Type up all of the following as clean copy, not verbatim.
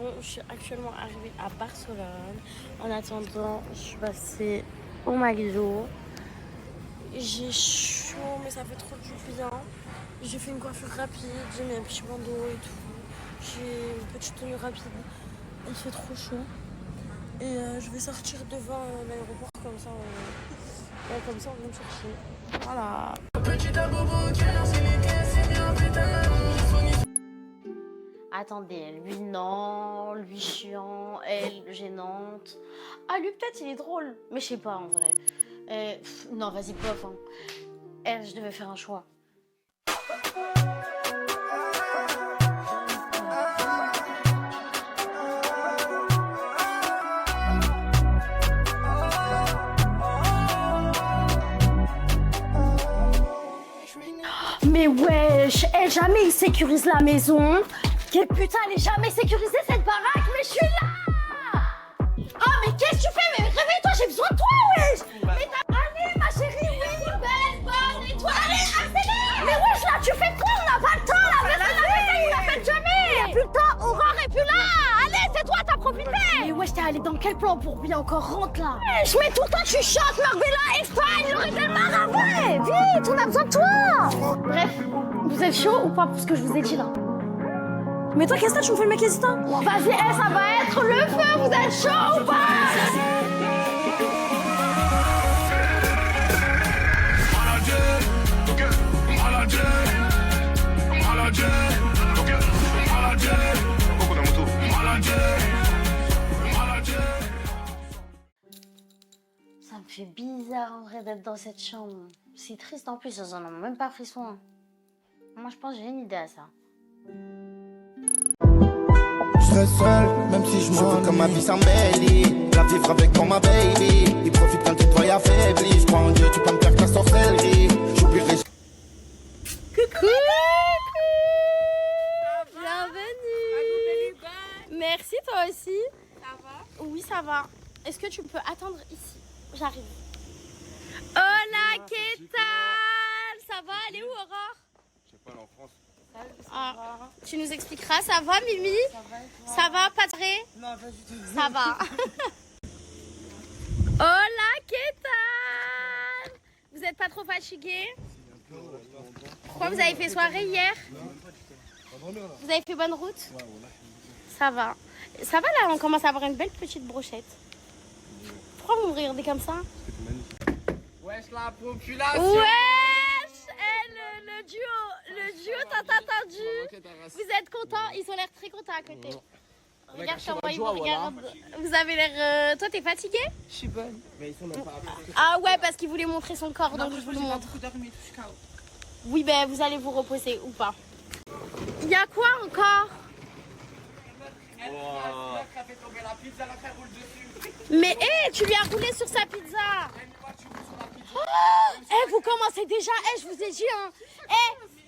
bon, je suis actuellement arrivée à Barcelone. En attendant, je suis passée au McDo. J'ai chaud, mais ça fait trop du bien. J'ai fait une coiffure rapide, j'ai mis un petit bandeau et tout. J'ai une petite tenue rapide. Il fait trop chaud. Et je vais sortir devant l'aéroport, comme ça on vient me chercher. Voilà. Attendez, lui non, lui chiant, elle gênante. Ah, lui peut-être il est drôle, mais je sais pas en vrai. Non, vas-y, bof. Hein. Elle, je devais faire un choix. Mais wesh, elle jamais il sécurise la maison. Quelle putain, elle est jamais sécurisée cette baraque, mais je suis là. Oh mais qu'est-ce que tu fais? Mais réveille-toi, j'ai besoin de toi, wesh. Mais allez ma chérie, oui, belle, bonne, et toi, allez, accélère. Mais wesh là, tu fais quoi? On n'a pas le temps là, on la fait jamais. Y'a plus le temps, Aurore est plus là. Allez, c'est toi, t'as profité. Mais wesh, t'es allé dans quel plan pour bien encore rentre là? Je mets tout le temps, tu chantes Marbella, Espagne, le Rebel Maravais. Vite, on a besoin de toi. Bref, vous êtes chaud ou pas pour ce que je vous ai dit là? Mais toi, qu'est-ce que tu me fais le mec hésitant? Vas-y, ça va être le feu, vous êtes chaud ou pas? Ça me fait bizarre en vrai d'être dans cette chambre. C'est triste en plus, ça n'en a même pas frisson. Moi, je pense que j'ai une idée à ça. Je serai seul, même si je m'ennuie comme ma vie s'embellit. La vivre avec toi, ma baby. Il profite quand tu te vois affaibli. Je crois en Dieu, tu peux me faire ta sorcellerie. J'oublierai. Coucou. Bienvenue. Merci, toi aussi. Ça va? Oui, ça va. Est-ce que tu peux attendre ici? J'arrive. Hola, qu'est-ce que ça va? Elle est où, Aurore? Je sais pas, elle est en France. Ah, tu nous expliqueras. Ça va, Mimi? Ça va, pas vrai? Non, pas du tout. Ça va. Hola, qu'est-ce que vous êtes pas trop fatigué? Pourquoi vous avez fait soirée hier? Vous avez fait bonne route? Ça va. Ça va là, on commence à avoir une belle petite brochette. Pourquoi vous me regardez comme ça? Wesh, la population! Wesh! Le duo, t'as entendu? Vous êtes contents? Ils ont l'air très contents à côté. Regarde comment ils vous regardent. Vous avez l'air... Toi, t'es fatigué? Je suis bonne. Mais ils sont même pas. Ah ouais, parce qu'il voulait montrer son corps, donc je vous le montre. Oui, ben vous allez vous reposer ou pas. Il y a quoi encore? L'autre a fait tomber la pizza, l'autre elle roule dessus. Mais hé, tu lui as roulé sur sa pizza. Vous commencez déjà, je vous ai dit, hein.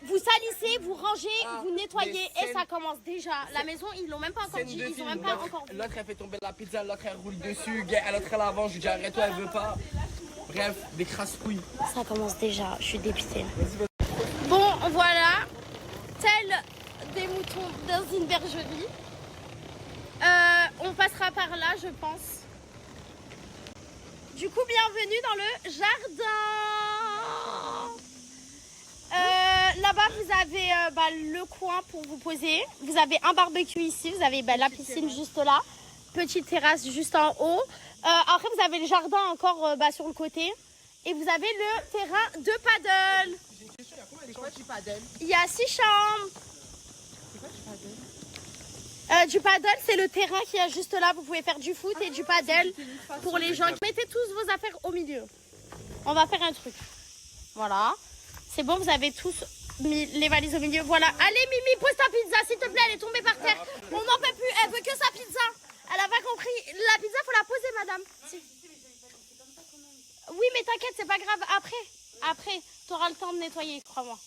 Vous salissez, vous rangez, vous nettoyez, et ça commence déjà. La maison, ils l'ont même pas encore dit, ils ont même pas encore vu. L'autre elle fait tomber la pizza, l'autre elle roule dessus, l'autre elle avance, je lui dis arrête-toi, elle veut pas. Bref, des crasse-couilles. Ça commence déjà, je suis dépitée. Bon, voilà, tel des moutons dans une bergerie. On passera par là, je pense. Du coup, bienvenue dans le jardin. Là-bas, vous avez le coin pour vous poser. Vous avez un barbecue ici. Vous avez la piscine juste là. Petite terrasse juste en haut. Après, vous avez le jardin encore sur le côté. Et vous avez le terrain de paddle. J'ai une question, il y a combien de chambres tu paddles? Il y a 6 chambres. C'est quoi tu paddles? Du paddle, c'est le terrain qu'il y a juste là. Vous pouvez faire du foot et du paddle pour les gens. Mettez tous vos affaires au milieu. On va faire un truc. Voilà. C'est bon, vous avez tous mis les valises au milieu. Voilà. Allez, Mimi, pose ta pizza, s'il te plaît. Elle est tombée par terre. On n'en peut plus. Elle veut que sa pizza. Elle a pas compris. La pizza, faut la poser, madame. Oui, mais t'inquiète, c'est pas grave. Après, t'auras le temps de nettoyer, crois-moi.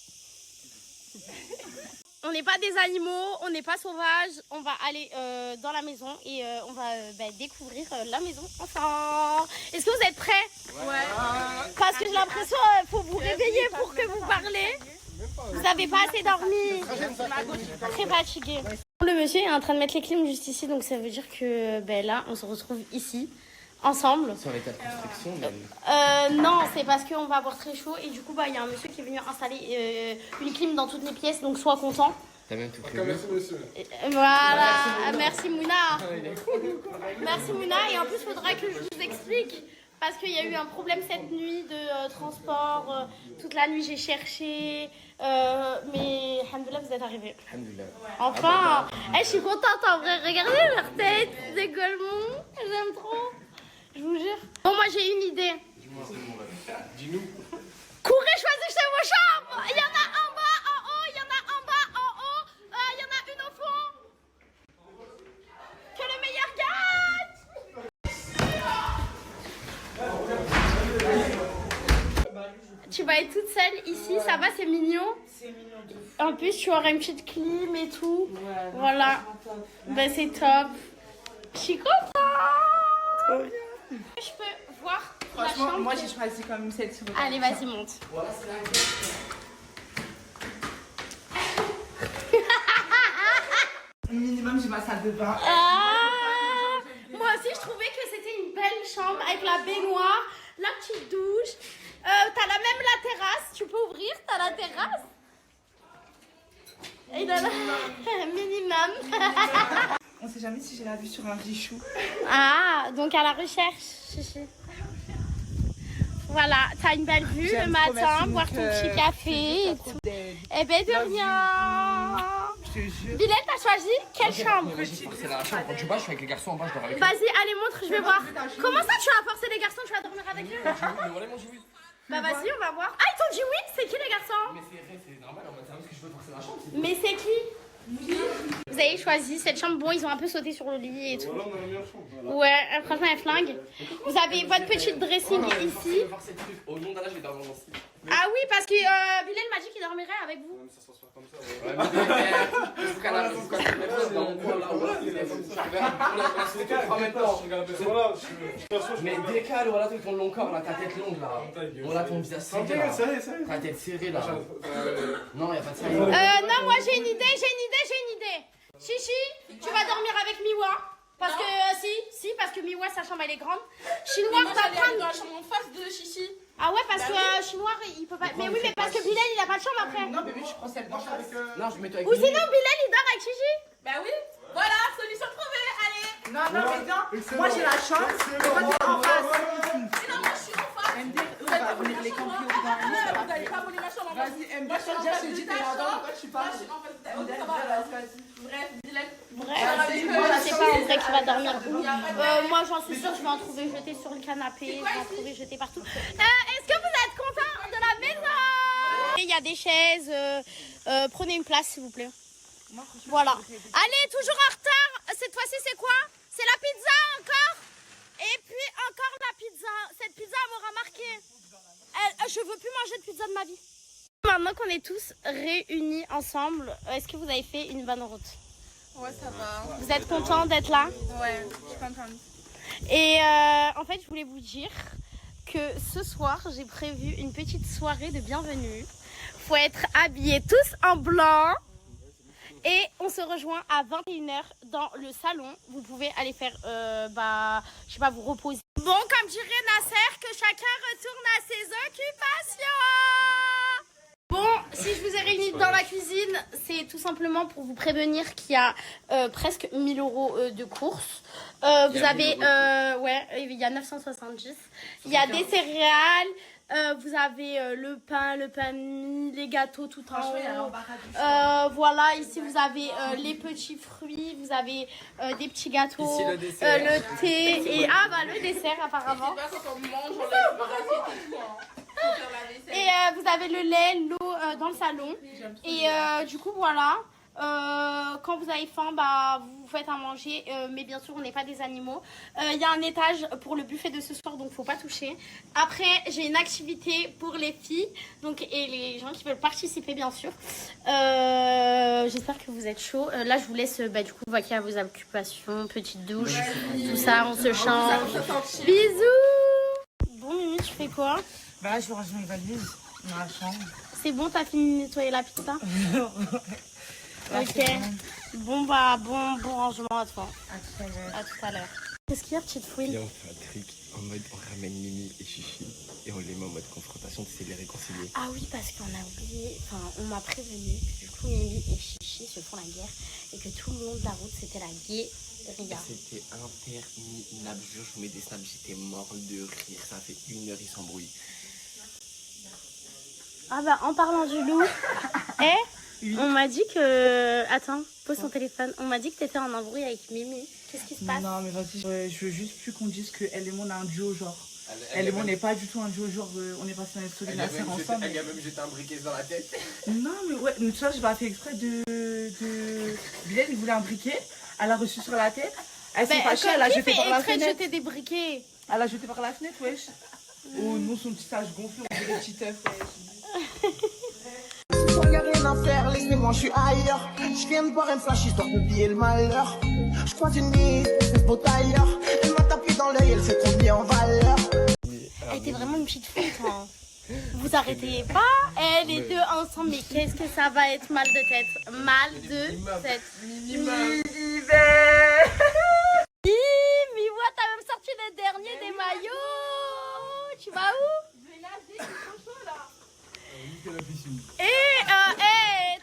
On n'est pas des animaux, on n'est pas sauvages. On va aller dans la maison et on va découvrir la maison ensemble. Est-ce que vous êtes prêts? Ouais. Parce que j'ai l'impression qu'il faut vous réveiller pour que vous parlez. Vous n'avez pas assez dormi. Très fatigué. Le monsieur est en train de mettre les clims juste ici, donc ça veut dire que ben, là, on se retrouve ici, ensemble. Sur l'état de construction, même. Non, c'est parce qu'on va avoir très chaud et du coup, bah, y a un monsieur qui est venu installer une clim dans toutes les pièces, donc sois content. T'as même tout prévu. Merci monsieur. Voilà, merci Mouna. Merci Mouna, et en plus, il faudra que je vous explique. Parce qu'il y a eu un problème cette nuit de transport. Toute la nuit, j'ai cherché. Mais, alhamdoulilah, vous êtes arrivés. Alhamdoulilah. Enfin, je suis contente en vrai. Regardez leur tête d'égolement. J'aime trop. Je vous jure. Bon, moi, j'ai une idée. Dis-nous. Courez, choisissez vos chambres. Il y en a en bas, en haut. Il y en a en bas, en haut. Il y en a une au fond. Que le meilleur gagne. Tu vas être toute seule ici, ça va, c'est mignon. C'est mignon de fou. En plus, tu auras une petite clim et tout. Ouais, non, Voilà. franchement, top. Ben, c'est top. Je suis contente. Je peux voir la Franchement, chambre. moi j'ai choisi comme celle sur le Allez, vas-y, monte. Voilà, c'est la Minimum, j'ai ma salle de bain. Moi aussi, je trouvais que c'était une belle chambre avec la baignoire, la petite douche. T'as même la terrasse. Tu peux ouvrir, t'as la terrasse. Et dans la... minimum. On sait jamais si j'ai la vue sur un bichou. Ah, donc à la recherche, chichi. Voilà, t'as une belle vue le matin, boire ton petit café et tout. Eh ben de rien. Je te jure. Bilal, t'as choisi quelle chambre? C'est la chambre. Quand tu bats, je suis avec les garçons en bas, je dors avec eux. Vas-y, allez, montre, je vais voir. Comment ça, tu vas forcer les garçons, tu vas dormir avec eux? Mais voilà, mon jouet. Bah vas-y, on va voir. Ah, ils t'ont dit oui? C'est qui les garçons? Mais c'est normal, en mode, c'est parce que je veux forcer la chambre. Mais c'est qui? Vous avez choisi cette chambre. Bon, ils ont un peu sauté sur le lit et tout. Voilà, on a la meilleure chambre. Voilà. Ouais, franchement, elle flingue. Vous avez votre petite dressing ici. Je vais forcer le truc. Au nom d'Allah, je vais dormir dans ce lit. Ah oui, parce que Bilal m'a dit qu'il dormirait avec vous. Même ça s'assoit comme ça. Ouais, mais il faut qu'elle arrive, il faut qu'elle mette dans mon coin là. Voilà, on a sauté en même temps. Voilà, je Mais décale, voilà, ton long corps, là, ta tête longue là. Voilà, ton visage serré là. ça y est. Ta tête serrée là. Non, y'a pas de sérieux. Non, moi j'ai une idée. Chichi, tu vas dormir avec Miwa. Parce que si, parce que Miwa, sa chambre elle est grande. Chinois, va prendre dans la chambre en face de Chichi. Ah ouais, parce que Chinois il peut pas. Mais oui, mais parce que Bilal il a pas de chambre après. Non, bébé, je prends celle d'en face. Non, je mets toi avec Ou sinon Bilal il dort avec Chichi. Bah oui. Voilà, solution trouvée. Allez. Non, mais non. Moi j'ai la chambre. Et toi, t'es en face. Sinon, moi je suis en face. MD, on va venir les campions dans Vous n'allez pas voler ma chambre en face. Vas-y, MD, je te dis, t'es là-dedans. Pourquoi tu parles? Bref, dis-le. Bref, je sais pas en vrai qui va dormir où. Moi j'en suis sûre, je vais en trouver jeté sur le canapé, je vais en trouver jeté partout. Est-ce que vous êtes content de la maison? Il y a des chaises, prenez une place s'il vous plaît. Voilà. Allez, toujours en retard. Cette fois-ci c'est quoi? C'est la pizza encore? Et puis encore la pizza. Cette pizza m'aura marqué. Je veux plus manger de pizza de ma vie. Maintenant qu'on est tous réunis ensemble, est-ce que vous avez fait une bonne route? Ouais, ça va. Vous êtes contents d'être là? Ouais, je suis contente. Et en fait, je voulais vous dire que ce soir, j'ai prévu une petite soirée de bienvenue. Faut être habillés tous en blanc. Et on se rejoint à 21h dans le salon. Vous pouvez aller faire, je sais pas, vous reposer. Bon, comme dirait Nasser, que chacun retourne à ses occupations. Bon, si je vous ai réunis dans la cuisine, c'est tout simplement pour vous prévenir qu'il y a presque 1000 € de courses. Vous avez, il y a 970. Il y a des céréales, vous avez le pain de mie, les gâteaux tout en haut. Voilà, ici vous avez les petits fruits, vous avez des petits gâteaux, Ici, le dessert. le thé et le dessert apparemment. C'est pas quand on mange, on lève le rassiette et tout. Faire la vaisselle. Et vous avez le lait, l'eau dans le salon. Et du coup, voilà. Quand vous avez faim, vous faites à manger. Mais bien sûr, on n'est pas des animaux. Il y a un étage pour le buffet de ce soir, donc faut pas toucher. Après, j'ai une activité pour les filles et les gens qui veulent participer, bien sûr. J'espère que vous êtes chauds. Là, je vous laisse du coup vaquer à vos occupations, petite douche, tout ça, on se change. Bisous. Bon, Mimi, tu fais quoi? Bah là, je vais ranger mes valises dans la chambre. C'est bon, t'as fini de nettoyer la pizza? Ok. Bon rangement à toi. À tout à l'heure. Qu'est-ce qu'il y a, petite fouine? Viens, on fait un truc en mode on ramène Mimi et Chichi et on les met en mode confrontation, tu sais, les réconcilier. Ah oui, parce qu'on a oublié, enfin, on m'a prévenu que du coup, Mimi et Chichi se font la guerre et que tout le long de la route, c'était la guérilla. C'était interminable, je vous mets des snaps, j'étais mort de rire, ça fait 1 heure, ils s'embrouillent. Ah bah, en parlant du loup, on m'a dit que... Attends, pose ton téléphone. On m'a dit que t'étais en embrouille avec Mimi. Qu'est-ce qui se passe? Non, mais vas-y, je veux juste plus qu'on dise qu'elle et moi on a un duo genre. Elle et moi on n'est pas du tout un duo genre, on est passé dans les stories de la serre ensemble. Elle a même jeté un briquet dans la tête. Non, mais ouais, tout ça, j'ai pas fait exprès de. Bilal, il voulait un briquet, elle a reçu sur la tête. Elle s'est fâchée, elle a jeté par la fenêtre. jeter des briquets. Elle a jeté par la fenêtre, wesh. Oh non, son petit sage gonflé, on fait des petits œufs, wesh. Y'a rien à faire, laissez-moi, je suis ailleurs. Je viens de boire un flash histoire d'oublier le malheur. Je croise une mise, c'est spot ailleurs. Elle m'a tapé dans l'œil, elle s'est trop mis en valeur. Elle était vraiment une petite fille, toi. Vous arrêtez pas, les deux ensemble, mais qu'est-ce que ça va être mal de tête. Mal de tête. Minimum. Mais moi, t'as même sorti le dernier des maillots. Tu vas où? Je vais nager, c'est trop chaud là. T'es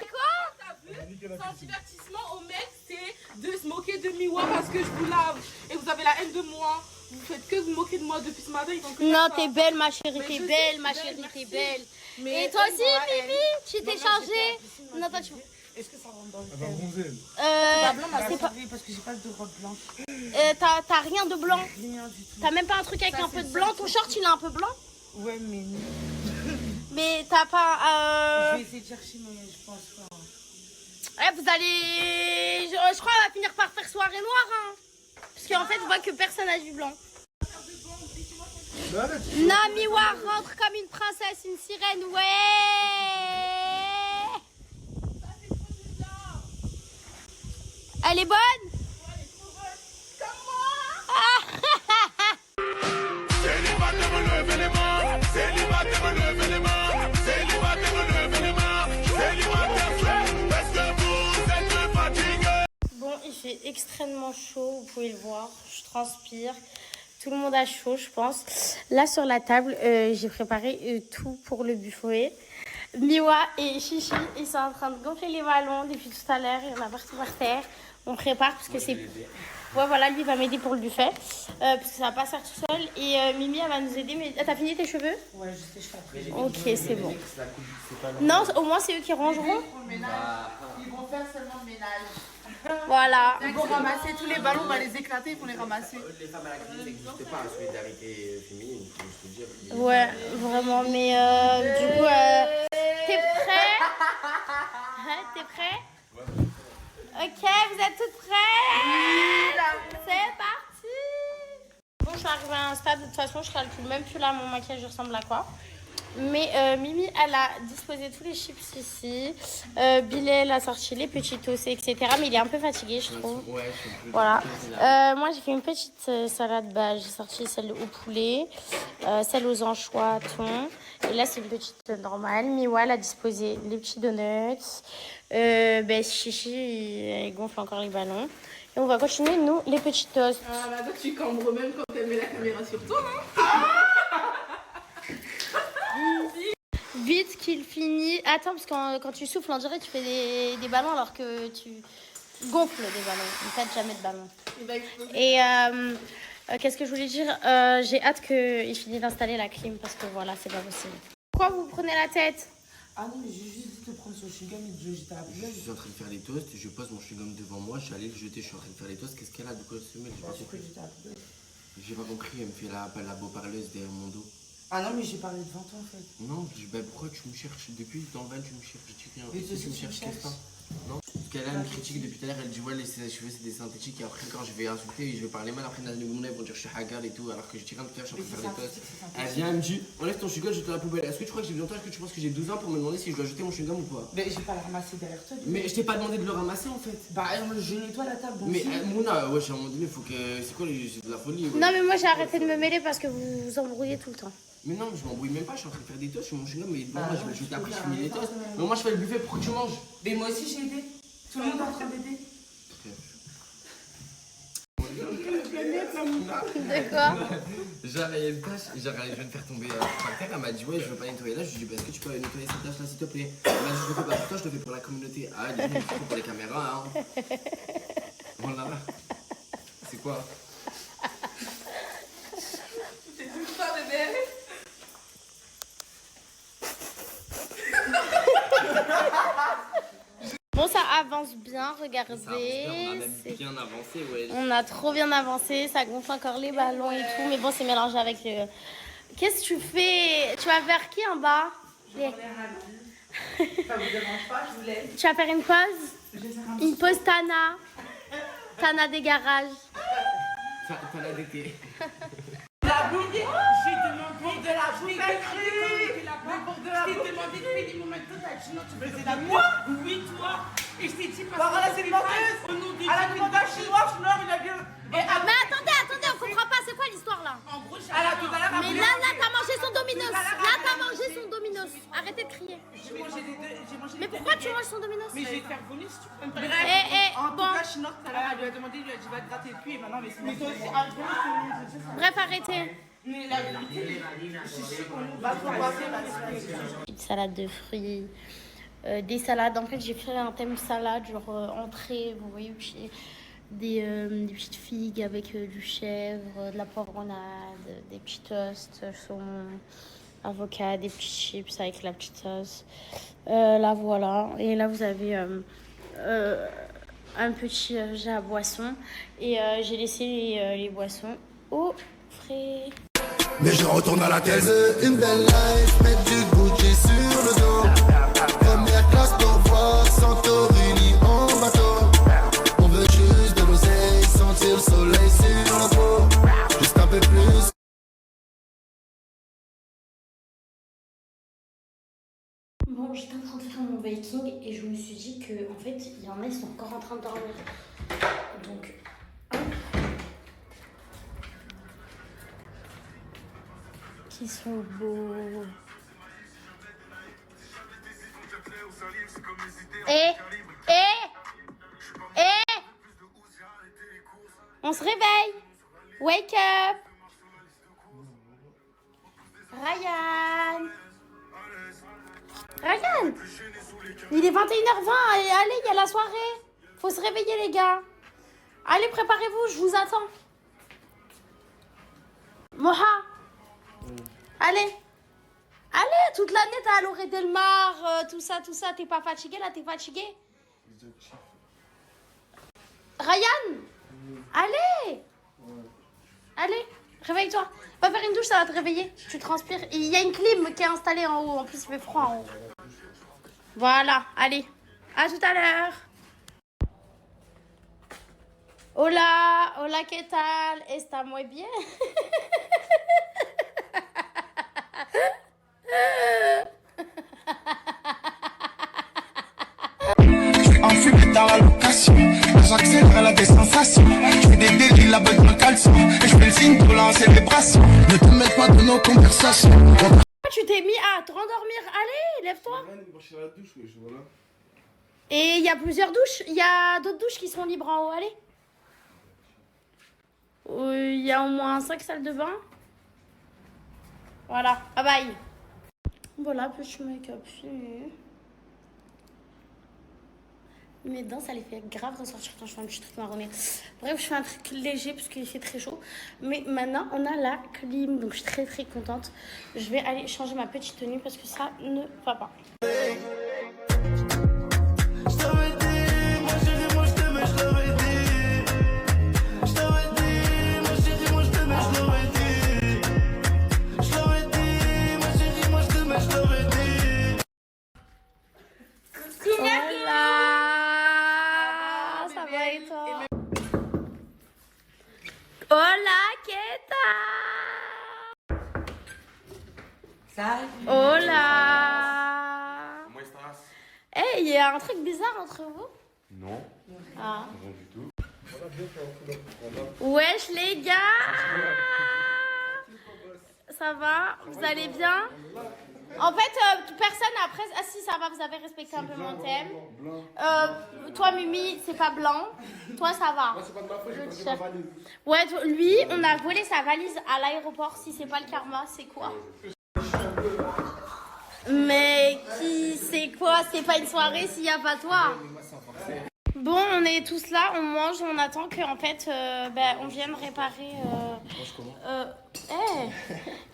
quoi? T'as vu? C'est un divertissement au mec, c'est de se moquer de Miwa parce que je vous lave. Et vous avez la haine de moi. Vous faites que vous moquer de moi depuis ce matin. Non, t'es belle, ma chérie, Mais t'es je belle, sais, ma je suis chérie, belle, t'es merci. belle. Mais Et toi aussi, elle, Mimi, tu t'es changée? Non, toi, tu... Est-ce que ça rentre dans le Elle va bronzer. Pas blanc, c'est pas... parce que j'ai pas de robe blanche. T'as rien de blanc. Rien du tout. T'as même pas un truc avec Ça, un peu c'est de ça. blanc. Ton short, il est un peu blanc. Ouais, mais Mais t'as pas... je vais essayer de chercher, mais je pense pas. Vous allez... Je crois qu'on va finir par faire soirée noire, hein. Parce qu'en fait, je vois que personne a du blanc. Non, Miwa rentre comme une princesse, une sirène, ouais. Elle est bonne? Bon, il fait extrêmement chaud, vous pouvez le voir, je transpire. Tout le monde a chaud, je pense. Là, sur la table, j'ai préparé tout pour le buffet. Miwa et Chichi, ils sont en train de gonfler les ballons depuis tout à l'heure. Il y en a partout par terre. On prépare parce que c'est... Ouais, voilà, lui va m'aider pour le buffet. Parce que ça va pas se faire tout seul. Et Mimi, elle va nous aider. Mais t'as fini tes cheveux? Ouais, je sais, je fais après. Ok, c'est bon. Non, au moins, c'est eux qui rangeront. Ils vont faire seulement le ménage. Voilà. Ils vont ramasser tous les ballons, on va les éclater, ils vont les ramasser. Les femmes à la clinique n'existent pas, la solidarité féminine, je veux dire. Ouais, vraiment. Mais du coup, t'es prêt? T'es prêt? Ok, vous êtes toutes prêtes? C'est parti! Bon, je suis arrivée à un stade, de toute façon, je calcule même plus là, mon maquillage ressemble à quoi. Mais Mimi, elle a disposé tous les chips ici. Bilal a sorti les petits toasts, etc. Mais il est un peu fatigué, je trouve. Ouais, je suis un peu... Voilà. Moi, j'ai fait une petite salade. Bah, j'ai sorti celle au poulet, celle aux anchois, thon. Et là, c'est une petite normale. Miwa, elle a disposé les petits donuts. Chichi, il gonfle encore les ballons. Et on va continuer, nous, les petits toasts. Ah, bah toi, tu cambres même quand elle met la caméra sur toi, hein. Vite qu'il finit. Attends, parce que quand tu souffles, on dirait que tu fais des ballons alors que tu gonfles des ballons. En fait, jamais de ballons. Et qu'est-ce que je voulais dire? J'ai hâte qu'il finisse d'installer la clim parce que voilà, c'est pas possible. Pourquoi vous prenez la tête? Ah non, mais j'ai juste dit de prendre son chewing-gum et de le jeter à la poubelle. Je suis en train de faire les toasts, je pose mon chewing-gum devant moi, je suis allé le jeter, je suis en train de faire les toasts. Qu'est-ce qu'elle a de quoi se mettre? J'ai pas compris, elle me fait la beau-parleuse derrière mon dos. Ah non, mais j'ai parlé devant toi en fait. Non, pourquoi tu me cherches? Depuis dans le van, tu me cherches, je dis rien. Mais Tu me cherches qu'est-ce que non? Parce qu'elle a une critique depuis tout à l'heure, elle dit ouais, les cheveux c'est des synthétiques, et après quand je vais insulter, je vais parler mal, après les Mouna vont dire je suis hagar et tout, alors que je dis rien tout à l'heure, je suis en train de faire des toasts. Elle vient, elle me dit enlève ton chewing-gum, jette à la poubelle. Est-ce que tu crois que j'ai besoin de toi? Est-ce que tu penses que j'ai 12 ans pour me demander si je dois jeter mon chewing-gum ou pas? Mais j'ai pas la ramasser derrière toi. Mais je t'ai pas demandé de le ramasser en fait. Bah, je nettoie la table. Mais Mouna, wesh, à un moment donné, faut que. C'est quoi c'est de la folie? Ouais. Non, mais moi j'ai arrêté de me mêler parce que vous vous embrouillez tout le temps. Mais non, je m'embrouille même pas, je suis en train de faire des toasts, je mange chewing-gum, mais moi je t'ai appris, je finis les toasts. Mais moi je fais le buffet pour que tu manges. Mais moi aussi j'ai aidé. Tout le monde est en train d'aider. De quoi? Genre, il y a une tâche, genre, je viens de faire tomber par terre, elle m'a dit, ouais, je veux pas nettoyer là. Je lui ai dit, bah, est-ce que tu peux nettoyer cette tâche là, s'il te plaît? Elle m'a dit, je le fais pas pour toi, je le fais pour la communauté. Ah, elle dit, je le fais pour les caméras, hein. Voilà. C'est quoi? C'est tout ça, bébé. Bon, ça avance bien, regardez. Ça avance bien, on a même bien avancé, ouais. On a trop bien avancé, ça gonfle encore les ballons et tout, mais bon, c'est mélangé avec le... Qu'est-ce que tu fais? Tu vas vers qui en bas? Ça vous dérange pas, je vous laisse. Tu vas faire une pause? Une pause Tana. Tana des garages. T'as la d'été. La bouillie, j'ai demandé de la bouillie. Je t'ai demandé de payer mon maintenant, t'as dit non, tu faisais de moi? Oui, toi. Et je t'ai dit parce que c'est une menteuse. Elle a demandé un chinois, il a bien. Mais attendez, on comprend pas, c'est quoi l'histoire là? En gros, elle a tout à l'heure. Mais là, t'as mangé son Domino's. Là, t'as mangé son Domino's. Arrêtez de crier. J'ai mangé des deux. Mais pourquoi tu manges son Domino's? Mais je vais te faire vomir si tu peux me Eh, En bon. tout cas, chinois, tout à l'heure, elle lui a demandé, il lui a dit va te gratter le cul et maintenant, mais c'est. Mais toi aussi, Bref, arrêtez. mais la vérité, je sais qu'on va trop passer là-dessus. Une salade de fruits, des salades. En fait, j'ai fait un thème salade, genre entrée, vous voyez, j'ai des petites figues avec du chèvre, de la poivronade, des petits toasts, saumon, avocat, des petits chips avec la petite sauce. Là, voilà. Et là, vous avez un petit jet à boisson. Et j'ai laissé les boissons au frais. Mais je retourne à la thèse, une belle life, mettre du Gucci sur le dos. Première classe pour voir Santorini en bateau. On veut juste de l'oseille, sentir le soleil sur la peau. Juste un peu plus. Bon, j'étais en train de faire mon baking et je me suis dit que en fait, il y en a, ils sont encore en train de dormir. Donc, hop. Qui sont beaux. On se réveille. Wake up. Ryan. Ryan. Il est 21h20. Allez, il y a la soirée. Faut se réveiller, les gars. Allez, préparez-vous, je vous attends. Moha. Allez. Allez, toute l'année, t'es à l'Orée Delmar, tout ça. T'es pas fatigué, là, t'es fatigué? Ryan. Allez. Allez, réveille-toi. Va faire une douche, ça va te réveiller. Tu transpires. Il y a une clim qui est installée en haut. En plus, il fait froid en haut. Voilà, allez. À tout à l'heure. Hola, hola, ¿qué tal? ¿Está muy bien? Enfumé dans la location, j'accélère la des sensations. Je fais des délits là-bas dans le caleçon. Et je fais le signe pour lancer les brassons. Ne te mêle pas de nos conversations. Tu t'es mis à te rendormir. Allez, lève-toi. Je la douche, wesh, voilà. Et il y a plusieurs douches. Il y a d'autres douches qui sont libres en haut. Allez. Il y a au moins 5 salles de bain. Voilà. Bye bye. Voilà, petit make-up fini. Mes dents, ça les fait grave ressortir quand je fais un petit truc marronné. Bref, je fais un truc léger parce qu'il fait très chaud. Mais maintenant, on a la clim. Donc, je suis très très contente. Je vais aller changer ma petite tenue parce que ça ne va pas. Hola, ¿qué tal? Salut. Hola. Comment estás? Eh, il y a un truc bizarre entre vous? Non, Ah. rien du tout. Wesh les gars. Ça va? Vous allez bien? En fait, personne après. Ah si, ça va, vous avez respecté un peu mon thème. Toi, Mimi, c'est pas blanc. Toi, ça va. C'est pas de ma faute, j'ai pas pris ma valise. Ouais, lui, on a volé sa valise à l'aéroport. Si c'est pas le karma, c'est quoi? Mais qui c'est quoi? C'est pas une soirée s'il y a pas toi. Bon, on est tous là, on mange, on attend que en fait, on vienne réparer.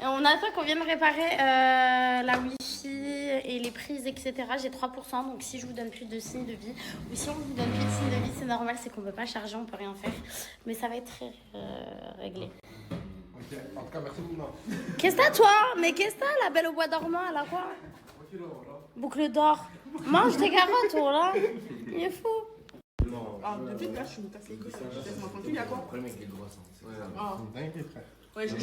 On attend qu'on vienne réparer la Wi-Fi et les prises, etc. J'ai 3%, donc si je vous donne plus de signes de vie, ou si on vous donne plus de signes de vie, c'est normal, c'est qu'on peut pas charger, on peut rien faire. Mais ça va être réglé. Ok, en tout cas, merci beaucoup. Qu'est-ce que t'as toi? Mais qu'est-ce que t'as, la belle au bois dormant, elle a quoi? Boucle d'or. Mange tes carottes, oh là. Il est fou. Ah, depuis là, je me casse les couilles. Laisse-moi tranquille, y'a quoi? Le problème avec les grosses. Ouais, je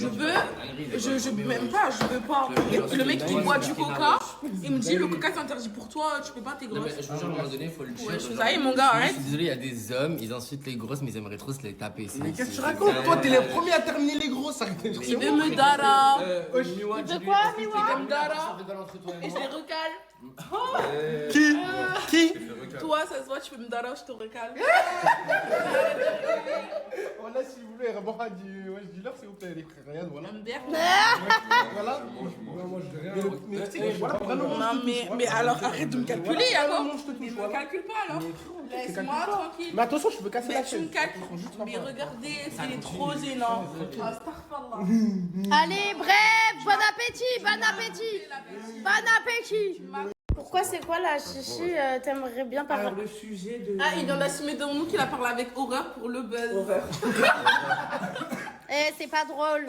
veux même pas, je veux pas. Le mec il boit du coca, il me dit le coca c'est interdit pour toi, tu peux pas, t'es Non, grosse. mais je vous jure, à un moment donné, il faut le tuer. Ouais, ça y est, mon gars, Je arrête. suis désolé, il y a des hommes, ils insultent les grosses, mais ils aimeraient trop se les taper. Mais qu'est-ce que tu racontes? Toi, t'es les premiers à terminer les grosses. Il veut me dara. Il veut quoi, Miwa? Il veut me dara. Et je les recale. Qui? Toi, ça se voit, tu peux me dara, je te recale. Voilà, si vous voulez, vraiment, du leur, s'il vous plaît, les frères. Regarde, voilà. Voilà. Moi, je dis rien. Mais tu sais, voilà, vraiment. Non, mais alors arrête de me calculer, Voilà, alors. non, je te touche, Mais me voilà. calcule pas, alors. Laisse-moi tranquille. Mais attention, je peux casser la Mais tu me chaise. calcules. Mais regardez, c'est trop gênant. Astaghfirullah. Allez, bref, bon appétit, bon appétit. Bon appétit. Pourquoi c'est quoi la chichi? T'aimerais bien parler? Le sujet de... Ah, il vient d'assumer devant nous qu'il a parlé avec horreur pour le buzz. Eh, c'est pas drôle.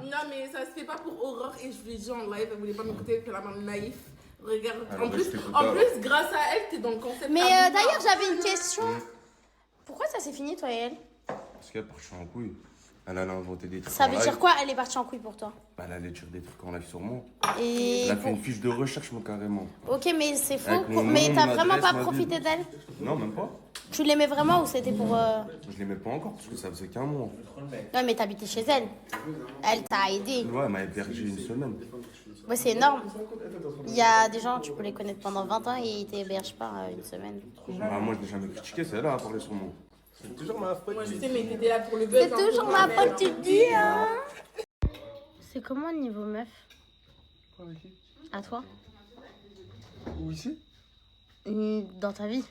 Non, mais ça se fait pas pour horreur et je lui ai dit en live, elle voulait pas m'écouter, que la main naïf. Regarde, en plus, grâce à elle, t'es dans le concept. Mais d'ailleurs, j'avais une question. Pourquoi ça s'est fini, toi et elle? Parce qu'elle est partie en couille. Elle allait inventer des trucs. Ça en veut live. dire quoi? Elle est partie en couille pour toi? Bah, elle allait dire des trucs en live sur moi. Et Elle a fait une fiche de recherche, moi, carrément. ok, mais c'est faux. Avec mon Mais nom, t'as mon vraiment adresse, pas ma profité ville. d'elle? Non, même pas. Tu l'aimais vraiment ou c'était pour... Je l'aimais pas encore parce que ça faisait qu'un mois. Ouais, mais t'habitais chez elle. Elle t'a aidé. Ouais, elle m'a hébergé une semaine. Ouais, c'est énorme. Il y a des gens, tu peux les connaître pendant 20 ans et ils t'hébergent pas une semaine. Bah, moi, je l'ai jamais critiqué, c'est elle à parler sur moi. C'est toujours ma faute. Moi, je sais, mais t'étais là pour le buzz. C'est toujours ma faute, tu te dis, hein. C'est comment le niveau meuf? À toi? Où ici? Dans ta vie?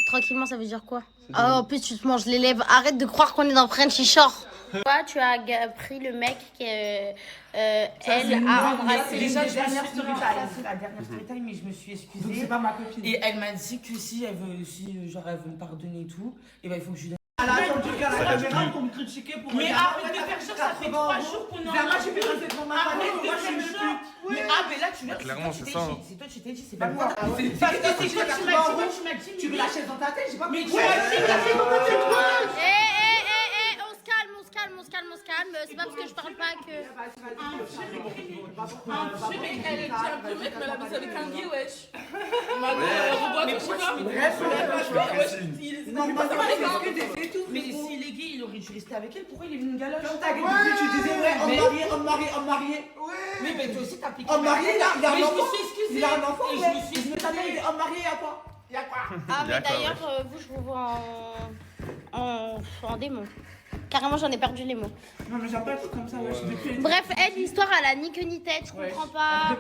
Tranquillement, ça veut dire quoi? Ah, en plus, tu te manges les lèvres. Arrête de croire qu'on est dans Frenchy Shore. Toi, tu as pris le mec qu'elle a embrassé. Déjà, c'est la dernière story time, mais je me suis excusée. Donc, c'est pas ma copine. Et elle m'a dit que si elle veut, elle veut me pardonner et tout, et ben il faut que je lui donne. Elle a attendu qu'à la caméra pour me critiquer pour... Mais arrête de faire ça, ça fait 3 jours qu'on est en... Moi, j'ai fait rester devant ma famille, moi, je suis une pute. Mais mais là, tu l'as clairement, c'est ça, hein. C'est toi, tu t'es dit, c'est pas moi. Parce que c'est toi qui m'as dit, tu veux la chaise dans ta tête, j'ai pas... Mais tu m'as dit la chaise dans ta tête, toi. On se calme. C'est pas parce que je parle pas que... Mais elle est un peu mec, mais elle a baissé avec un gay, wesh. Mais s'il est gay, il aurait dû rester avec elle. Pourquoi il est venu une galoche? Quand t'as gagné, tu disais ouais, homme marié. Mais toi aussi, t'as appliqué. Homme marié, il a un Mais je me enfant. suis excusée. Il a un enfant, Et ouais. je me suis Mais t'as dit, il est homme marié à quoi? Y'a quoi? Ah, mais d'ailleurs, vous, je vous vois en démon. Carrément, j'en ai perdu les mots. Non, mais j'ai pas tout comme ça, wesh. Bref, elle, l'histoire, elle a ni queue ni tête, je comprends pas.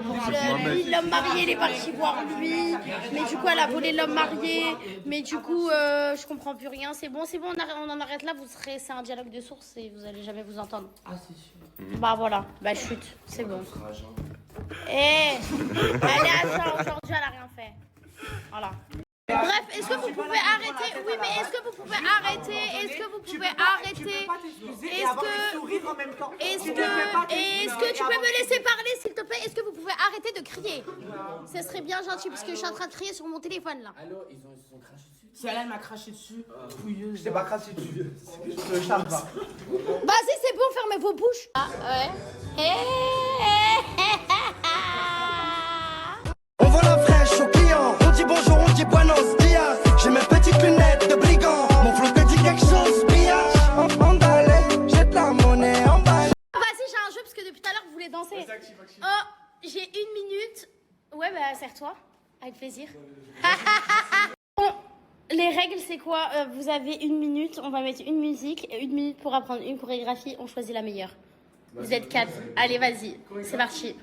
Lui, l'homme marié, il est parti voir lui. Mais du coup, elle a volé l'homme marié. Mais du coup, je comprends plus rien. C'est bon, on en arrête là. C'est un dialogue de source et vous allez jamais vous entendre. Ah, c'est sûr. Bah voilà, bah chute, c'est bon. Eh, elle est à ça aujourd'hui, elle a rien fait. Voilà. Bref, est-ce que vous pouvez arrêter? Oui, mais est-ce que vous pouvez arrêter? Est-ce que vous pouvez arrêter? Est-ce que tu peux me laisser parler, s'il te plaît? Est-ce que vous pouvez arrêter de crier? Ce serait bien gentil, parce que je suis en train de crier sur mon téléphone, là. Allô, ils se sont crachés dessus. Si elle m'a craché dessus, fouilleuse. Je t'ai pas craché dessus. Je te charme pas. Vas-y, c'est bon, fermez vos bouches. Ah, ouais. On voit la fraîche au client. On dit bonjour, on dit buenos dias. J'ai mes petites lunettes de brigand. Mon flot te dit quelque chose, pillage. Emballé, jette la monnaie, emballé. Vas-y, j'ai un jeu, parce que depuis tout à l'heure, vous voulez danser. Avec plaisir. Bon, les règles, c'est quoi? Vous avez 1 minute, on va mettre une musique, 1 minute pour apprendre une chorégraphie, on choisit la meilleure. Vous êtes 4. Allez, vas-y, c'est parti.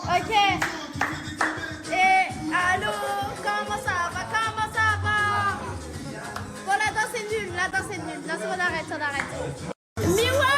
Ok. Et allô, comment ça va? Comment ça va? Bon, la danse est nulle, la danse est nulle. Là, on arrête, on arrête. Miwan!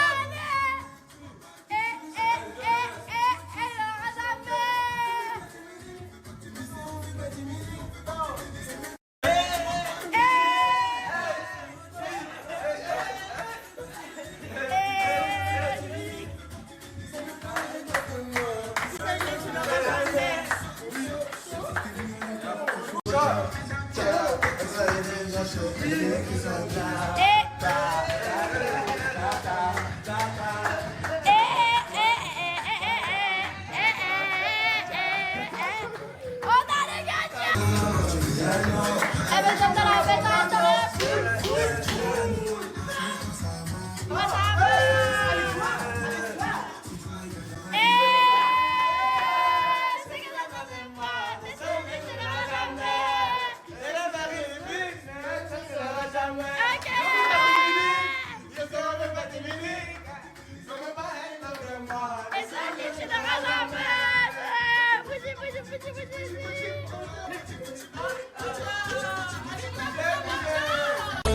Laura Damer!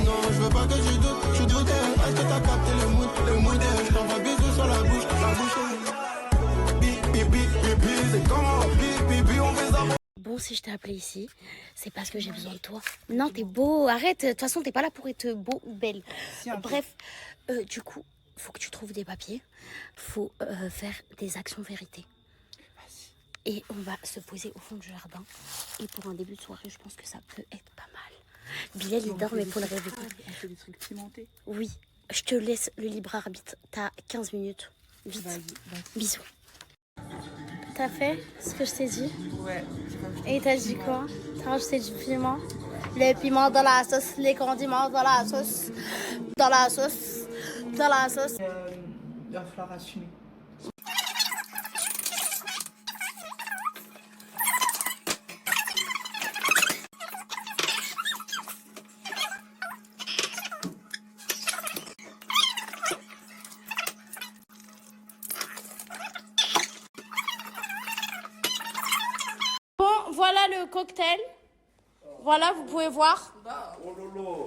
Non, je veux pas que tu doutes, je doutais. Est-ce que t'as capté le mood, je t'envoie bisous sur la bouche, c'est comment, on fait ça. Bon, si je t'ai appelé ici, c'est parce que j'ai besoin de toi. Non, t'es beau, arrête. De toute façon, t'es pas là pour être beau ou belle. Bref, du coup, faut que tu trouves des papiers. Faut faire des actions vérité. Et on va se poser au fond du jardin. Et pour un début de soirée, je pense que ça peut être pas mal. Bilal, il dort, mais faut le réveiller. On fait des trucs pimentés. Oui, je te laisse le libre arbitre. T'as 15 minutes. Vite. Vas-y. Bisous. T'as fait ce que je t'ai dit? Ouais. Et t'as dit quoi? T'as rajouté du piment? Le piment dans la sauce, les condiments dans la sauce. Dans la sauce. Dans la sauce. Il va falloir assumer. Bon, voilà le cocktail. Voilà, vous pouvez voir.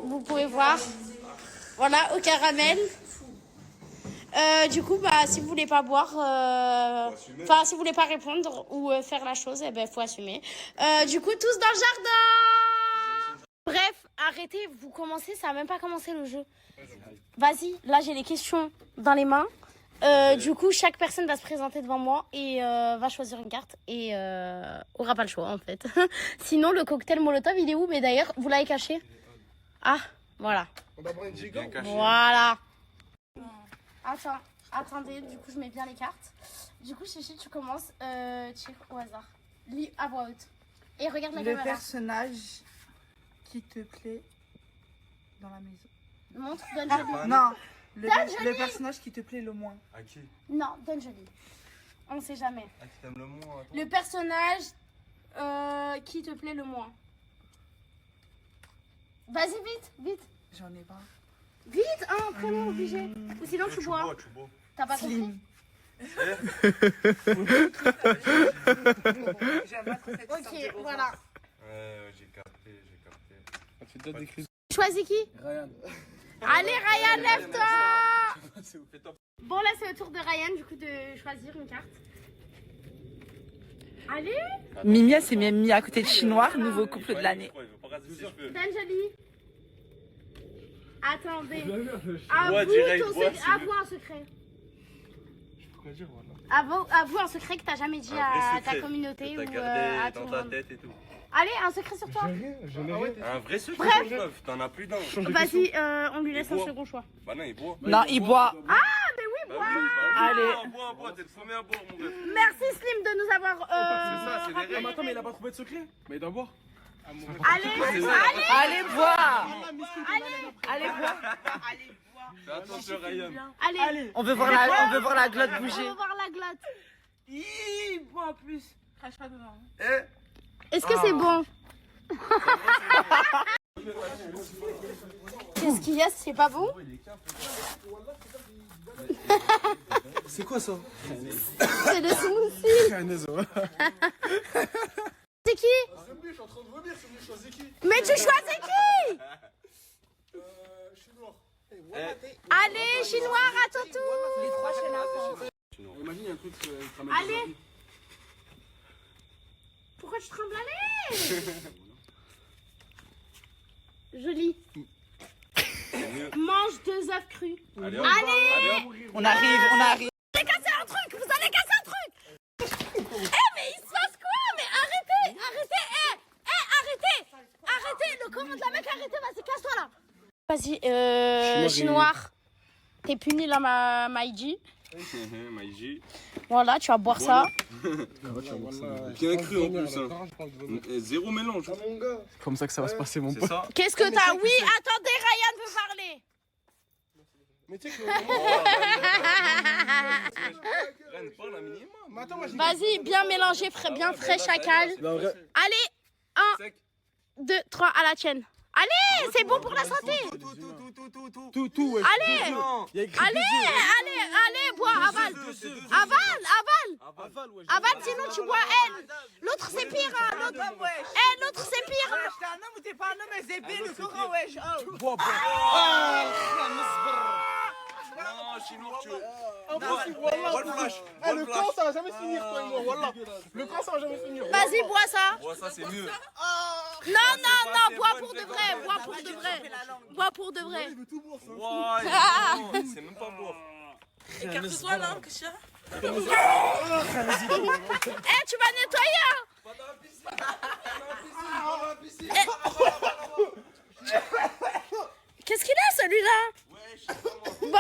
Vous pouvez voir. Voilà, au caramel. Du coup, bah, si vous voulez pas boire, enfin, si vous voulez pas répondre ou faire la chose, eh ben, faut assumer. Du coup, tous dans le jardin. Bref, arrêtez, vous commencez, ça a même pas commencé le jeu. Vas-y, là j'ai les questions dans les mains. Du coup, chaque personne va se présenter devant moi et va choisir une carte et aura pas le choix en fait. Sinon, le cocktail Molotov, il est où? Mais d'ailleurs, vous l'avez caché? Ah, voilà. On va prendre une giga. Voilà. Attends, attendez, du coup, je mets bien les cartes. Du coup, Chichi, tu commences, tire au hasard. Lis à voix haute. Et regarde la Le caméra. personnage qui te plaît dans la maison. Montre, donne joli. Non, Donne le personnage qui te plaît le moins. À qui? Non, donne joli. On sait jamais. À qui t'aimes le moins? Le personnage qui te plaît le moins. Vas-y, vite, vite. J'en ai pas. Vite, un prénom obligé. Ou sinon, tu bois. T'as pas compris? Slim. Ok, voilà. Ouais, j'ai capté. Tu donnes des cris. Choisis qui? Ryan. Allez, Ryan, lève-toi. Bon, là, c'est au tour de Ryan, du coup, de choisir une carte. Allez. Mimia s'est même mis à côté de Chinois, nouveau couple de l'année. Donne joli. Attendez. Ouais, direct, Avoue ouais, ton c'est secret. Avoue un secret. quoi dire, voilà. Avoue un secret que t'as jamais dit à ta communauté ou à tout le monde. tête et tout. Allez, un secret sur toi. Je n'ai rien. Un vrai secret, Bref. meuf, t'en as plus d'un. Vas-y, on lui laisse un boit. second choix. Bah non, il boit. Non, il boit. Bah oui, Allez. bois, t'es le premier à boire, mon rêve. Merci Slim de nous avoir. C'est ça, c'est des Ah, mais règles. attends, mais il a pas trouvé de secret. Mais il doit boire. Allez, Allez, boire. Allez, boire. Fais attention, Ryan. allez. On veut voir la glotte On bouger. va voir la glotte. Il boit en plus. Crache pas dedans. Est-ce que c'est bon? Qu'est-ce qu'il y a? C'est pas bon? C'est quoi ça? C'est le smoothie. C'est qui? Je suis en train de vomir, c'est choisis qui? Mais tu choisis qui? Chinois. Allez, chinois, à ton tour. Les trois chez la Imagine, il y a un truc qui te Allez. Pourquoi tu trembles? Allez. Joli. Mange 2 œufs crus. Allez, hop. Allez. On arrive. Vous allez casser un truc. Eh, mais il se passe quoi? Mais arrêtez. Arrêtez. Le comment de la mec, arrêtez. Vas-y, casse-toi là. Vas-y, chinois. T'es puni là, Maïji. Maïji. Voilà, tu vas boire ça. Bien cru en plus. Hein. Zéro mélange. C'est comme ça que ça va se passer, mon C'est pote. ça. Qu'est-ce que t'as? Oui, attendez, Ryan veut parler. Mais tu sais que. Reine, parle un minimum. Mais attends, moi j'ai. Vas-y, bien mélangé, bien frais, chacal. Allez, 1, 2, 3, à la tienne. Allez, c'est bon pour la santé. Tout, ouais. Allez, allez, bois, avale. Avale, sinon tu bois elle. L'autre c'est pire, hein. L'autre c'est pire. T'es un homme ou t'es pas un homme, mais c'est bien le courant, wesh. Non, chinois, tu Le camp ça va jamais finir, toi et moi, voilà. Le camp ça va jamais finir. Vas-y, bois ça. bois ça, c'est mieux. Non, bois pour de vrai. Bois pour de vrai. Ouais, c'est même pas boire. Écarte-toi là, Christian. Eh, tu vas nettoyer, hein. Qu'est-ce qu'il a celui-là? Bon,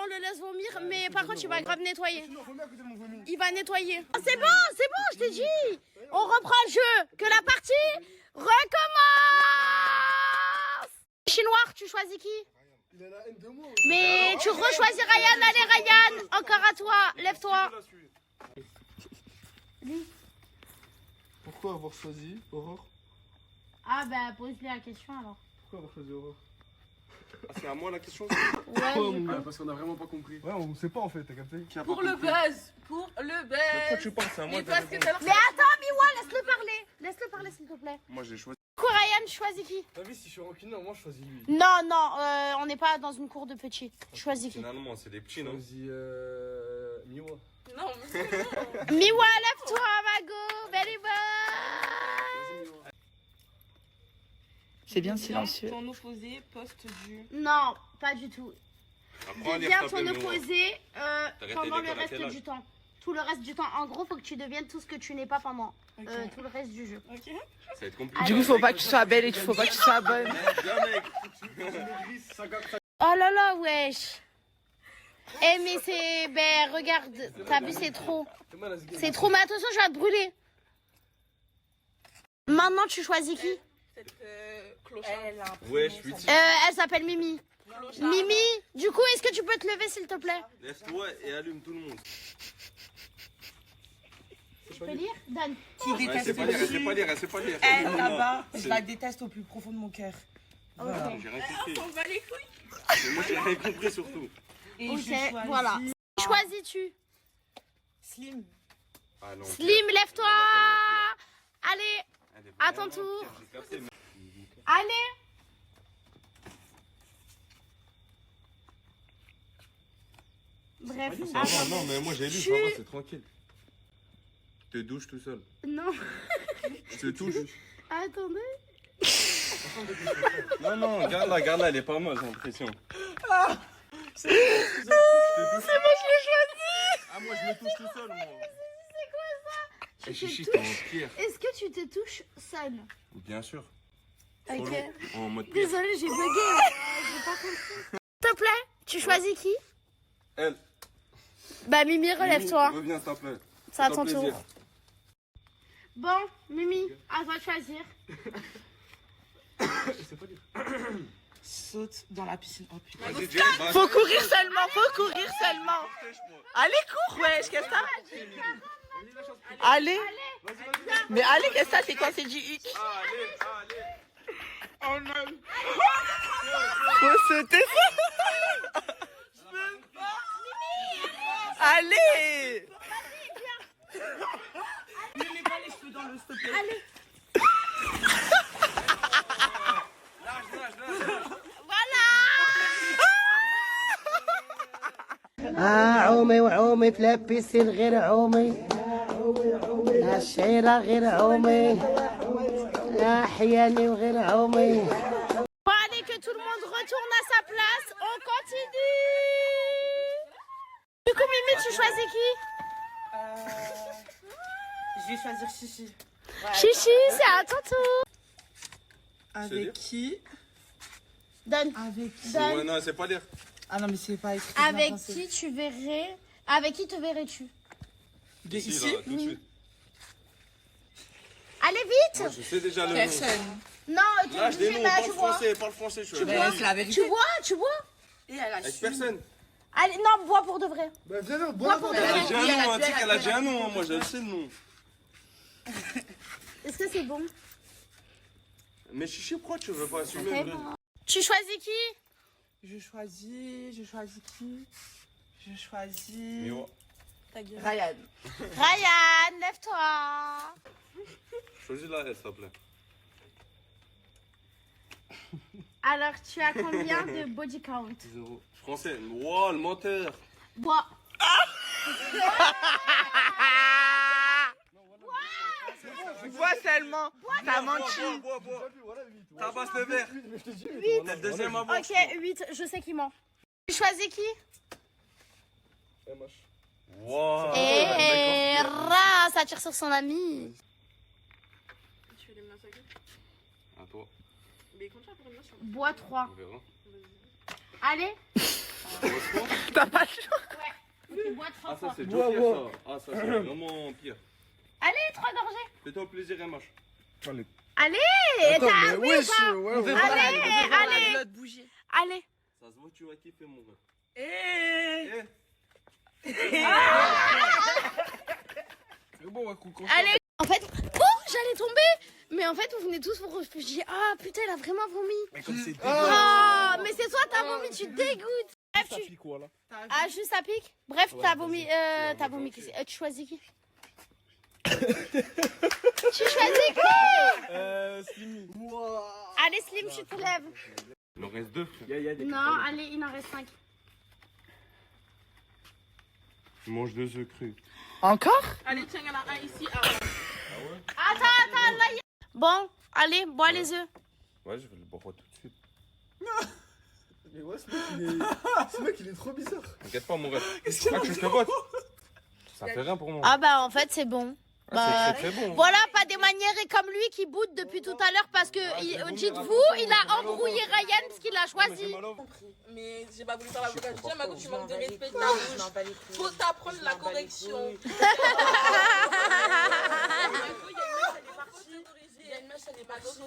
on le laisse vomir, mais par contre il va grave nettoyer. Il va nettoyer. Ah, c'est bon, je t'ai dit. On reprend le jeu. Que la partie recommence. Chinois, tu choisis qui? Il a la haine de moi. Mais tu rechoisis Ryan. Allez Ryan, encore à toi. Lève-toi. Pourquoi avoir choisi Aurore? Ah bah pose-lui la question alors. Pourquoi avoir choisi Aurore? Ah, c'est à moi la question. Ouais. Parce qu'on a vraiment pas compris. Ouais, on sait pas en fait, t'as capté? Pour le buzz. Pourquoi tu parles? C'est à moi Mais de parce que répondre. t'as l'air. Mais attends, Miwa, laisse-le parler. Laisse-le parler s'il te plaît. Moi j'ai choisi. Du coup, Ryan, tu choisis qui? T'as vu, si je suis rancunier, moi je choisis lui. Non, on n'est pas dans une cour de petits. Tu choisis qui? Finalement, c'est des petits, Je non? choisis Miwa. Non, mais c'est bon. Miwa, lève-toi, Mago. Very bon. C'est bien silencieux. Ton opposé, poste du. Non, pas du tout. Apprends à lire, Deviens s'il te ton plaît, Noah. opposé arrêté pendant le l'école à reste quel âge? du temps. Tout le reste du temps. En gros, faut que tu deviennes tout ce que tu n'es pas pendant tout le reste du jeu. Ok. Ça va être compliqué. Du coup, faut pas que tu sois belle et faut pas que tu sois bonne. Bien, mec. Oh là là, wesh. Eh mais c'est... Ben regarde, t'as vu, c'est trop. C'est trop, mais attention, je vais te brûler. Maintenant, tu choisis qui? Cette clochard. Ouais, je suis. Elle s'appelle Mimi. Mimi, du coup, est-ce que tu peux te lever, s'il te plaît? Lève-toi et allume tout le monde. Je peux lire? Donne. Qui Ouais, déteste c'est pas lire, c'est pas lire, c'est pas lire. Elle, Non, là-bas, non, je la déteste au plus profond de mon cœur. Voilà. J'ai rien compris. On va les couilles. Mais moi j'ai rien compris surtout. Et Ok, je choisis voilà. Qui choisis-tu? Slim. Ah non. Slim, lève-toi. Allez, à ton tour. Allez. Bref, Non, mais moi j'ai lu, ça va, c'est tranquille. Je te douche tout seul. non, Je te touche. attendez. Non, garde-la, elle est pas mal, j'ai l'impression. C'est moi, je l'ai choisi. Ah, touche tout seul, moi. C'est quoi ça? Et Chichi, t'es en pire. Est-ce que tu te touches seul? Bien sûr. Ok. Solo, en mode pire. Désolée, j'ai bugué. J'ai pas compris. S'il te plaît, tu choisis qui? Elle. Bah Mimi, relève-toi. Reviens, s'il te plaît. C'est à ton plaisir. tour. Bon, Mimi, à toi de choisir. Saute dans la piscine. Oh putain. Vas-y, Jay. Faut courir seulement, faut courir seulement. Allez, cours, wesh, qu'est-ce que ça? Allez. Mais allez, qu'est-ce que ça? C'est quoi? C'est du hic. Oh non. Faut sauter. Allez. Ne mets pas les cheveux dans le stop. Allez. عومي وعومي في لابسين غير عومي الشعيرة غير عومي حياني وغير عومي. Bon, allez, que tout le monde retourne à sa place. On continue. Du coup, Mimi, tu choisis qui? Je vais choisir Chichi. Chichi, c'est à ton tour. Avec qui? Donne. Avec qui? Donne. Ouais, non, c'est pas lire. Ah non, mais c'est pas écrit. Avec qui tu verrais? Avec qui te verrais-tu? Ici, là, tout de suite. Allez vite. Moi, je sais déjà le nom. Personne. Non, tu Lâche des noms, bah, parle tu vois. français, parle français. Je suis vois. avec C'est la vérité. Tu vois. Et elle a Avec su. personne. Allez, non, bois pour de vrai. Bah viens là, Bois bois. pour de Elle a vrai. déjà un nom, elle dit qu'elle a déjà un nom. Moi, je le sais le nom. Est-ce que c'est bon? Mais Chichi, pourquoi tu veux pas assumer le truc? Tu choisis qui? Je choisis qui? Je choisis. Mais ouais. Ryan. Ryan, lève-toi. Choisis la S, s'il te plaît. Alors, tu as combien de body count? 0. Français. Wow, le menteur. Bois. Vois seulement, t'as menti. Bois. Tabasse le verre. T'es le deuxième à boire. Ok, 8, je sais qui ment. Tu choisis qui? Wow. Et Ra, ça tire sur son ami. Tu fais les mains sacrées? À toi. Mais quand tu vas faire une main sur Bois 3. On verra. Allez. T'as pas le choix. Ok, bois 3 Ah, ça, fois. c'est Joker, ça. Ah, ça, c'est vraiment pire. Allez, 3 gorgées. Fais-toi plaisir, MH. Allez, Attends, t'as mais oui wesh, ou pas? ouais, On veut ouais. voir Allez, allez. l'autre bouger. Allez. Ça se voit que tu vas kiffer, mon gars. Eh. C'est bon, ouais, coucou. Allez. En fait, oh, j'allais tomber. Mais en fait, vous venez tous vous réfugier. Ah, putain, elle a vraiment vomi. Mais comme c'est Ah, mais c'est toi, t'as vomi, tu dégoûtes. Bref, ça tu... pique quoi là? Ah, juste ça pique. Bref, t'as vomi. T'as vomi. Tu choisis qui? Tu choisis qui? Slimy. Allez, Slim, tu te lèves. Il en reste 2, frère. Non, allez, il en reste 5. Je mange 2 œufs crus. Encore? Allez, tiens, il y en a un ici. Attends, là, Bon, allez, bois les œufs. Ouais, je vais le boire tout de suite. Mais ouais, ce mec il est trop bizarre. T'inquiète pas, mon rêve. Ah, tu fais boîte. Ça fait rien pour moi. Ah bah, en fait, c'est bon. Ah, c'est très bon. Voilà, pas des manières comme lui qui boude depuis tout à l'heure parce que, dites-vous, il a embrouillé Ryan parce qu'il a choisi. Mais j'ai pas voulu faire la bouche. Tiens, Mago, tu manques de respect. Ta bouche. Faut t'apprendre la correction. Il y a une mèche, elle est partie.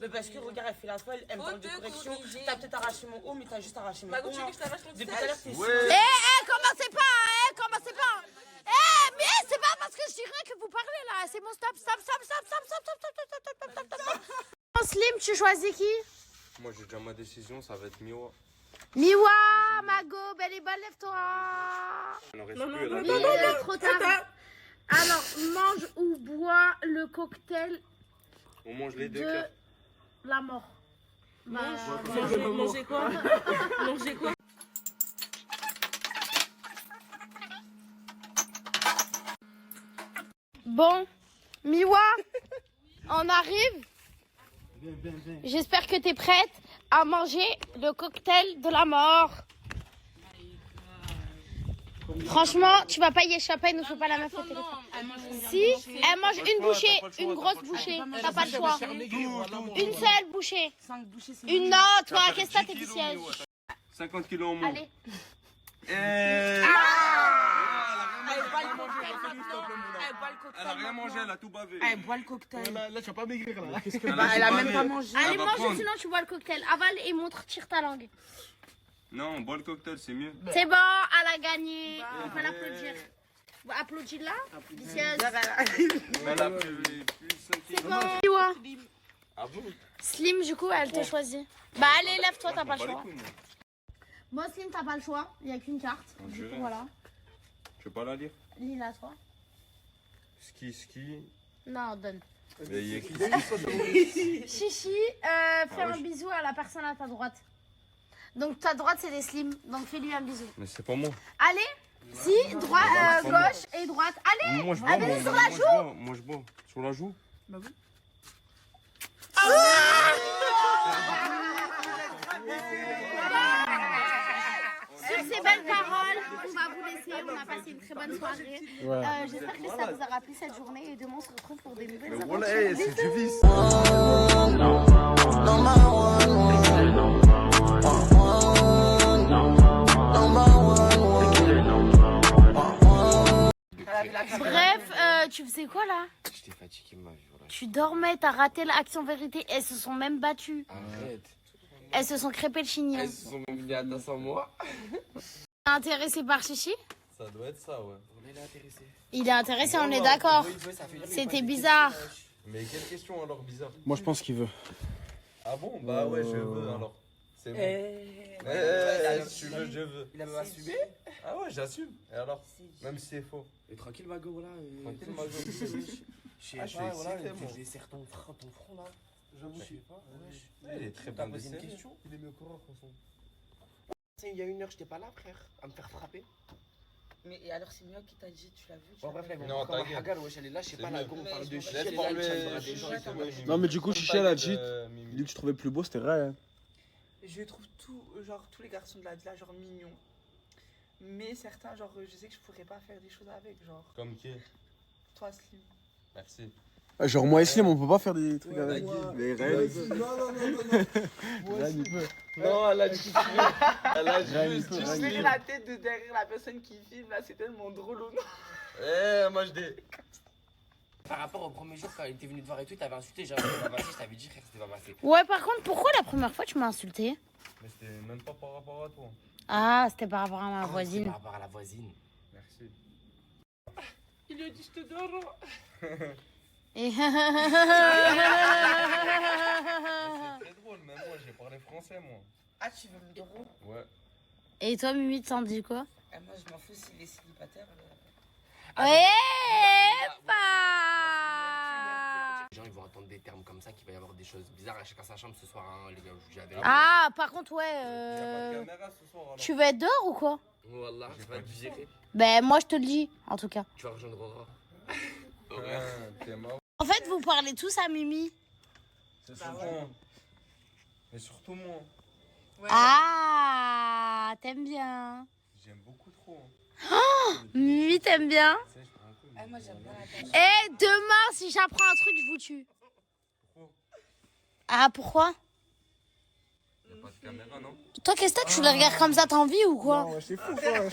Mais parce que regarde, elle fait la folle, elle me parle de correction. T'as peut-être arraché mon haut, mais t'as juste arraché mon Mago, haut. tu veux que je t'arrache ton Depuis tout à l'heure, t'es Commencez pas, commencez pas. Mais c'est pas parce que je dirais que vous parlez là. C'est bon, stop. Slim, tu choisis qui? Moi, j'ai déjà ma décision, ça va être Miwa. Miwa, Mago, belle et bonne, lève-toi. Il en reste plus, elle a Il est trop tard. Alors, mange ou bois le cocktail On mange les deux, de Claire. la mort. Manger quoi? Manger quoi? Bon, Miwa, on arrive. J'espère que t'es prête à manger le cocktail de la mort. Franchement, tu vas pas y échapper, ne fais pas la meuf au téléphone. Si, elle mange une bouchée, une grosse bouchée. T'as pas le choix. Une seule bouchée. 5 bouchées, c'est Une non, toi, qu'est-ce que t'as, t'es vicieuse. 50 kilos en moins. Allez. Elle a rien mangé, elle a tout bavé. Elle boit le cocktail. Là, tu vas pas maigrir là. Elle a même pas mangé. Allez, va mange, prendre. sinon tu bois le cocktail. Avale et montre, tire ta langue. Non, bois le cocktail, c'est mieux. C'est bon, elle a gagné. On peut l'applaudir. Applaudis-la. Vicieuse. Elle a plus C'est bon. Liwa. Ah bon? Slim, du coup, elle te choisit. Bah, allez, lève-toi, t'as pas le Pas les choix. couilles, moi. Moi, Slim, t'as pas le choix. Il y a qu'une carte. Je Du vais. coup, voilà. Je peux pas la lire. Lis-la, toi. Ski. Non, donne. Mais il y a qui? Chichi, fais un bisou à la personne à ta droite. Donc, ta droite, c'est des Slim. Donc, fais-lui un bisou. Mais c'est pas moi. Allez. Si, gauche et droite. Allez. Moi je bois. Allez, sur la joue. Moi je bois. Sur la joue? Bah oui. Sur ces belles paroles, on va vous laisser. On a passé une très bonne soirée. J'espère que ça vous aura plu cette journée. Et demain, on se retrouve pour des nouvelles aventures. Voilà, c'est du vice. Bref, tu faisais quoi là? J'étais fatigué, ma vie, voilà. Tu dormais, t'as raté l'action vérité. Elles se sont même battues. Arrête. Elles se sont crêpées le chignon. Elles se sont même venues à danser sans moi. Intéressé par Chichi? Ça doit être ça, ouais. On est là intéressé. Il est intéressé, on est d'accord. C'était bizarre. Mais quelle question alors bizarre? Moi, je pense qu'il veut. Ah bon? Bah ouais, je veux alors. C'est bon. Si tu veux, je veux. Il a même assumé. Ah ouais, j'assume. Et alors? Même si c'est faux. Et tranquille, Mago, voilà. Tranquille, Mago. Je sais Ah, je suis pas, voilà. excité, moi. Je desserre ton front là. J'avoue, je sais pas. Ouais, il est très T'as bien posé une desserré. question. Il est mieux qu'au de toute façon. Il y a 1 heure, j'étais pas là, frère, à me faire frapper. Mais et alors, c'est Mia qui t'a dit, tu l'as vu? Bon, bref, là, ils vont Non, encore ta gueule. Hagar, wesh, elle est là, je sais pas, la go, on parle de chichi, Laisse elle est là, elle tient le bras parler. des gens, et tout. Non, mais du coup, Chichi, elle a dit. Mimi. Il dit que tu trouvais plus beau, c'était vrai. Hein. Je trouve tous les garçons de la villa, genre mignons. Mais certains, genre, je sais que je pourrais pas faire des choses avec, genre, Comme qui? toi, Slim. Merci. Genre, moi et Slim, on peut pas faire des trucs Ouais, avec. ouais. Mais Ouais, Ryan. Non. Ryan, il peut. Non, elle a dit que elle a Ryan, il juste peut. dit Je Ryan, il verrai peut. la tête de derrière la personne qui filme, là, c'est tellement drôle ou non? moi je dis. Par rapport au premier jour, quand il était venu te voir et tout, il t'avait insulté, j'avais pas passé, je t'avais dit, frère, c'était pas passé. Ouais, par contre, pourquoi la première fois tu m'as insulté? Mais c'était même pas par rapport à toi. Ah, c'était par rapport à ma C'est voisine. par rapport à la voisine. Merci. Il lui a dit, je te dors. Et... C'est très drôle, même moi j'ai parlé français moi. Ah, tu veux me dire où? Ouais. Et toi, Mimi, t'en dis quoi? Ah, moi, je m'en fous s'il est célibataire. Ouais, pas. Les gens, ils vont entendre des termes comme ça, qu'il va y avoir des choses bizarres à chacun sa chambre ce soir, hein, les gars, je vous dis la vérité. Ah, par contre, Il y a pas de caméra ce soir alors. tu veux être dehors ou quoi? Wallah, je vais te virer. Ben, moi, je te le dis, en tout cas. Tu vas rejoindre Aura. T'es marrant. En fait, vous parlez tous à Mimi. C'est surtout. Mais surtout moi. Ah, t'aimes bien. J'aime beaucoup trop. Mimi, t'aimes bien. Tu sais, je prends un coup. Ah, moi, j'aime bien la tâche. Et demain, si j'apprends un truc, je vous tue. Pourquoi? Ah, pourquoi? Y a pas de caméra, non? Toi, qu'est-ce que tu les regardes comme ça, t'as envie ou quoi? Non, c'est fou, quoi.